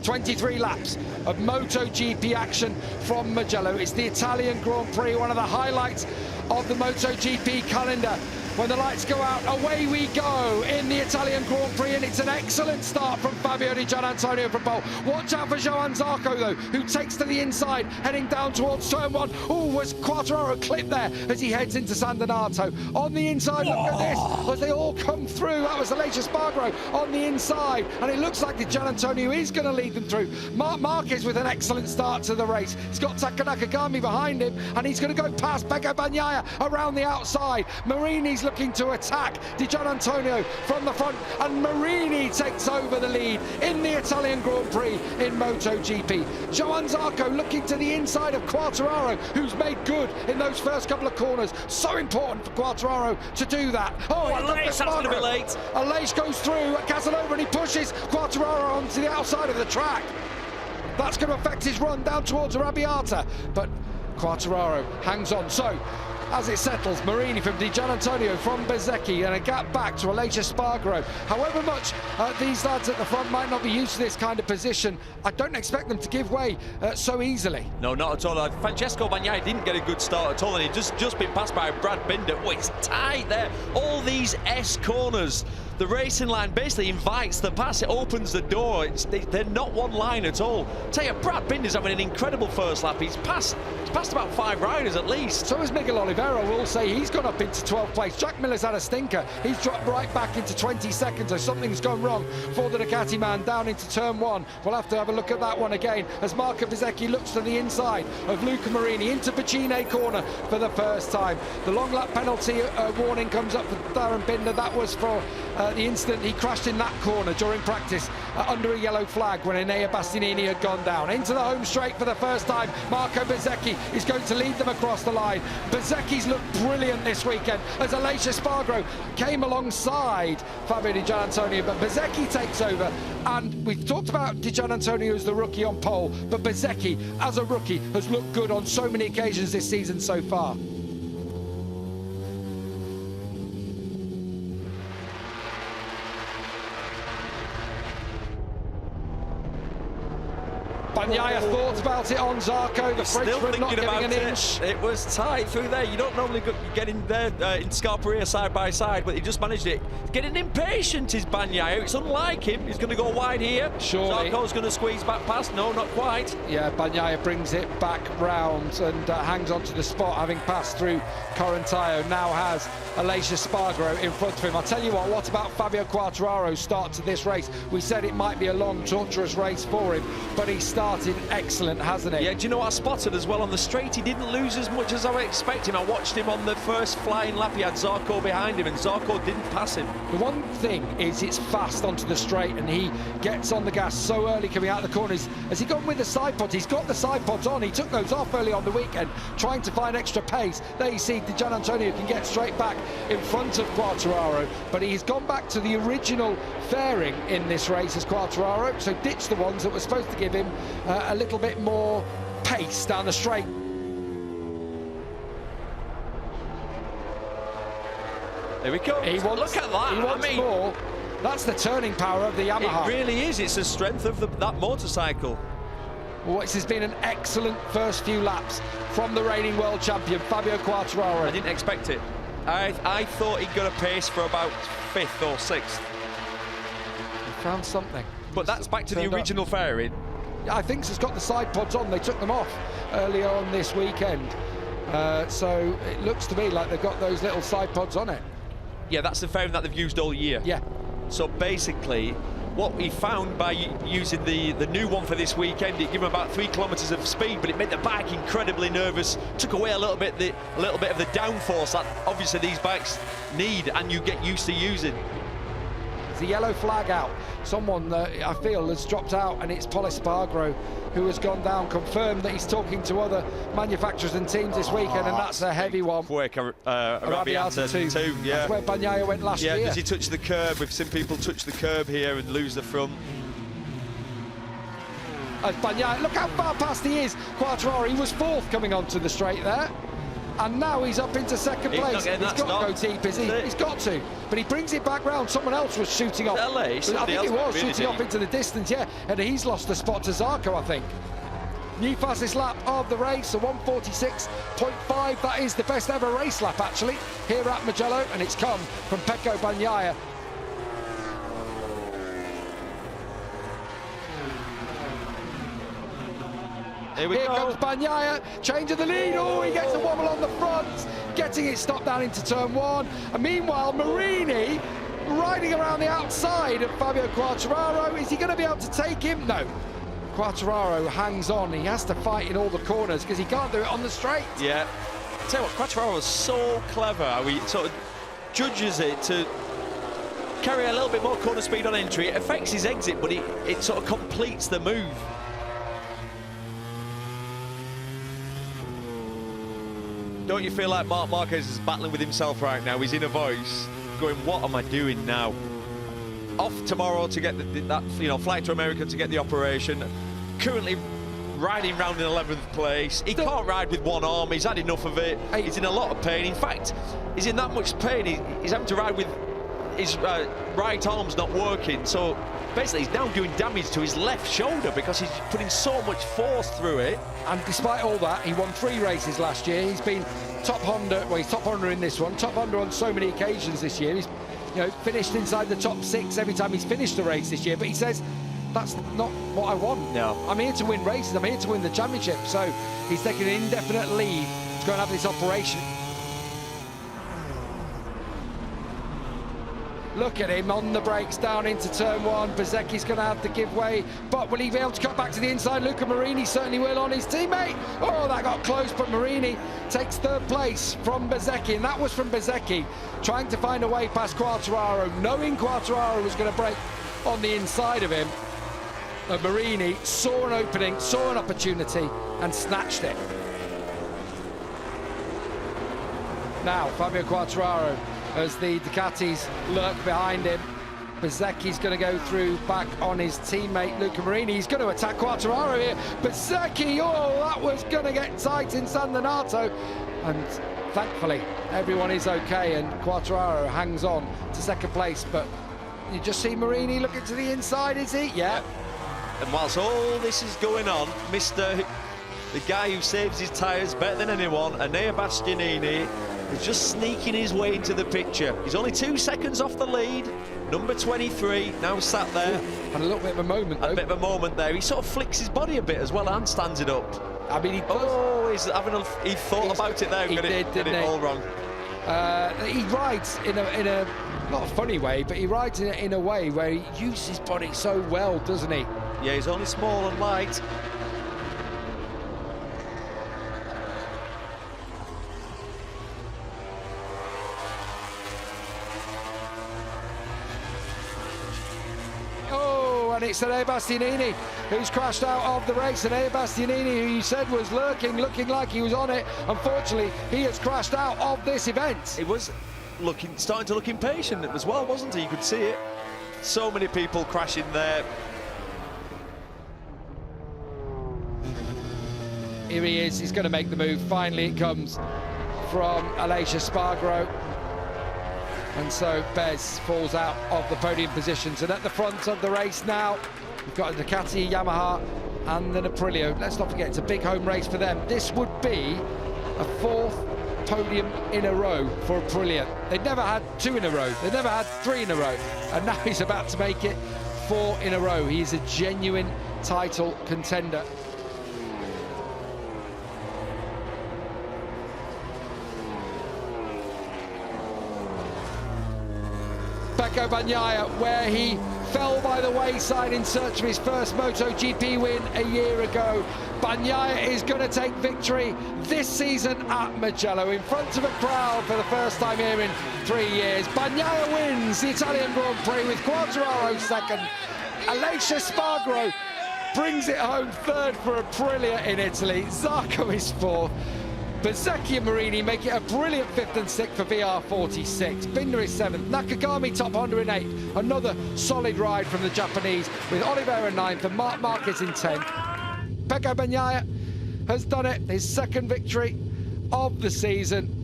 23 laps of MotoGP action from Mugello. It's the Italian Grand Prix, one of the highlights of the MotoGP calendar. When the lights go out, away we go in the Italian Grand Prix, and it's an excellent start from Fabio Di Giannantonio from pole. Watch out for Johann Zarco, though, who takes to the inside, heading down towards turn one. Oh, was Quartararo clipped there as he heads into San Donato. On the inside, look at this, as they all come through. That was Aleix Espargaro on the inside, and it looks like Di Giannantonio is going to lead them through. Marc Marquez with an excellent start to the race. He's got Taka Nakagami behind him, and he's going to go past Pecco Bagnaia around the outside. Marini's looking to attack Di Giannantonio from the front, and Marini takes over the lead in the Italian Grand Prix in MotoGP. Johann Zarco looking to the inside of Quartararo, who's made good in those first couple of corners. So important for Quartararo to do that. Aleix, that's going to be late. Aleix goes through at Casanova, and he pushes Quartararo onto the outside of the track. That's going to affect his run down towards Arrabbiata, but Quartararo hangs on. So, as it settles, Marini from Di Giannantonio from Bezzecchi, and a gap back to Aleix Espargaro. However much these lads at the front might not be used to this kind of position, I don't expect them to give way so easily. No, not at all. Francesco Bagnaia didn't get a good start at all, and he just been passed by Brad Binder. Oh, it's tight there. All these S corners. The racing line basically invites the pass. It opens the door. They're not one line at all. Tell you, Brad Binder's having an incredible first lap. He's passed about 5 riders at least. So is Miguel Oliveira. We'll say he's gone up into 12th place. Jack Miller's had a stinker. He's dropped right back into 22nd. So something's gone wrong for the Ducati man down into turn one. We'll have to have a look at that one again as Marco Bezzecchi looks to the inside of Luca Marini into Pacine corner for the first time. The long lap penalty warning comes up for Darren Binder. That was for the incident he crashed in that corner during practice under a yellow flag when Enea Bastianini had gone down. Into the home straight for the first time, Marco Bezzecchi is going to lead them across the line. Bezzecchi's looked brilliant this weekend as Aleix Espargaro came alongside Fabio Di Giannantonio, but Bezzecchi takes over. And we've talked about Di Giannantonio as the rookie on pole, but Bezzecchi as a rookie has looked good on so many occasions this season so far. Bagnaia thought about it on Zarco, the Frenchman not giving an inch. It was tight through there. You don't normally get in there in Scarperia side by side, but he just managed it. Getting impatient is Bagnaia. It's unlike him. He's going to go wide here. Surely. Zarco's going to squeeze back past. No, not quite. Yeah, Bagnaia brings it back round and hangs on to the spot, having passed through Corantaio. Now has Aleix Espargaro in front of him. I'll tell you what about Fabio Quartararo's start to this race? We said it might be a long, torturous race for him, but he started excellent, hasn't he? Yeah, do you know what I spotted as well on the straight? He didn't lose as much as I was expecting. I watched him on the first flying lap. He had Zarco behind him, and Zarco didn't pass him. The one thing is it's fast onto the straight, and he gets on the gas so early coming out of the corners. Has he gone with the side pods? He's got the side pods on. He took those off early on the weekend, trying to find extra pace. There you see Di Giannantonio can get straight back in front of Quartararo, but he's gone back to the original fairing in this race as Quartararo, so ditched the ones that were supposed to give him a little bit more pace down the straight. There we go. Look at that. He wants more. That's the turning power of the Yamaha. It really is. It's the strength of that motorcycle. Well, this has been an excellent first few laps from the reigning world champion, Fabio Quartararo. I didn't expect it. I thought he'd got a pace for about 5th or 6th. He found something. But that's back to the original fairing. I think it's got the side pods on. They took them off earlier on this weekend. So it looks to me like they've got those little side pods on it. Yeah, that's the fairing that they've used all year. Yeah. So basically, what we found by using the new one for this weekend, it gave them about 3 kilometers of speed, but it made the bike incredibly nervous, took away a little bit of the downforce that obviously these bikes need and you get used to using. There's a yellow flag out. Someone I feel has dropped out, and it's Pol Espargaro who has gone down. Confirmed that he's talking to other manufacturers and teams this weekend, and that's a heavy one. Arrabbiata too. Yeah. That's where Bagnaia went last year. Yeah, does he touch the curb? We've seen people touch the curb here and lose the front. Bagnaia, look how far past he is. Quartararo, he was 4th coming onto the straight there. and now he's up into second He's place. not getting He's that got to go stop. deep, is he? He's got to. But he brings it back round. Someone else was shooting off. LA, I think it was shooting off into the distance, yeah. And he's lost the spot to Zarco, I think. New fastest lap of the race, a 1:46.5. That is the best ever race lap, actually, here at Mugello, and it's come from Pecco Bagnaia. Here comes Bagnaia, change of the lead. Oh, he gets a wobble on the front, getting it stopped down into turn one. And meanwhile, Marini riding around the outside of Fabio Quartararo. Is he going to be able to take him? No. Quartararo hangs on. He has to fight in all the corners because he can't do it on the straight. Yeah. Tell you what, Quartararo was so clever how he sort of judges it to carry a little bit more corner speed on entry. It affects his exit, but it sort of completes the move. Don't you feel like Marc Marquez is battling with himself right now? He's in a voice going, what am I doing now? Off tomorrow to get that flight to America to get the operation. Currently riding round in 11th place. He can't ride with one arm. He's had enough of it. He's in a lot of pain. In fact, he's in that much pain. He's having to ride with his right arm's not working. So basically, he's now doing damage to his left shoulder because he's putting so much force through it. And despite all that, he won 3 races last year. He's been top Honda. Well, he's top Honda in this one. Top Honda on so many occasions this year. He's finished inside the top 6 every time he's finished a race this year. But he says, that's not what I want. No. I'm here to win races. I'm here to win the championship. So he's taking an indefinite leave to go and have this operation. Look at him on the brakes down into turn 1. Bezzecchi's going to have to give way, but will he be able to cut back to the inside? Luca Marini certainly will on his teammate. Oh, that got close, but Marini takes 3rd place from Bezzecchi, and that was from Bezzecchi trying to find a way past Quartararo, knowing Quartararo was going to break on the inside of him. But Marini saw an opening, saw an opportunity, and snatched it. Now, Fabio Quartararo, as the Ducatis lurk behind him. Bezzecchi's going to go through back on his teammate Luca Marini. He's going to attack Quartararo here. Bezzecchi, oh, that was going to get tight in San Donato. And thankfully, everyone is okay, and Quartararo hangs on to 2nd place. But you just see Marini looking to the inside, is he? Yeah. And whilst all this is going on, the guy who saves his tyres better than anyone, Enea Bastianini, is just sneaking his way into the picture. He's only 2 seconds off the lead. Number 23 now sat there. And a little bit of a moment, though. A bit of a moment there. He sort of flicks his body a bit as well and stands it up. I mean, he does. Oh, he thought about it there. He did it all wrong. He rides in a not a funny way, but he rides in a way where he uses his body so well, doesn't he? Yeah, he's only small and light. And it's Enea Bastianini who's crashed out of the race. Enea Bastianini, who you said was lurking, looking like he was on it. Unfortunately, he has crashed out of this event. It was starting to look impatient as well, wasn't he? You could see it. So many people crashing there. Here he is. He's going to make the move. Finally, it comes from Aleix Espargaro. And so Bez falls out of the podium positions. And at the front of the race now, we've got a Ducati, Yamaha, and then Aprilia. Let's not forget, it's a big home race for them. This would be a 4th podium in a row for Aprilia. They'd never had 2 in a row. They'd never had 3 in a row. And now he's about to make it 4 in a row. He is a genuine title contender. Pecco Bagnaia, where he fell by the wayside in search of his first MotoGP win a year ago. Bagnaia is going to take victory this season at Mugello in front of a crowd for the first time here in 3 years. Bagnaia wins the Italian Grand Prix with Quartararo 2nd. Aleix Espargaro brings it home 3rd for Aprilia in Italy. Zarco is 4th. Bezzecchi and Marini make it a brilliant 5th and 6th for VR46. Binder is 7th. Nakagami top Honda in 8th. Another solid ride from the Japanese with Oliveira 9th and Marc Marquez in 10th. Pecco Bagnaia has done it. His 2nd victory of the season.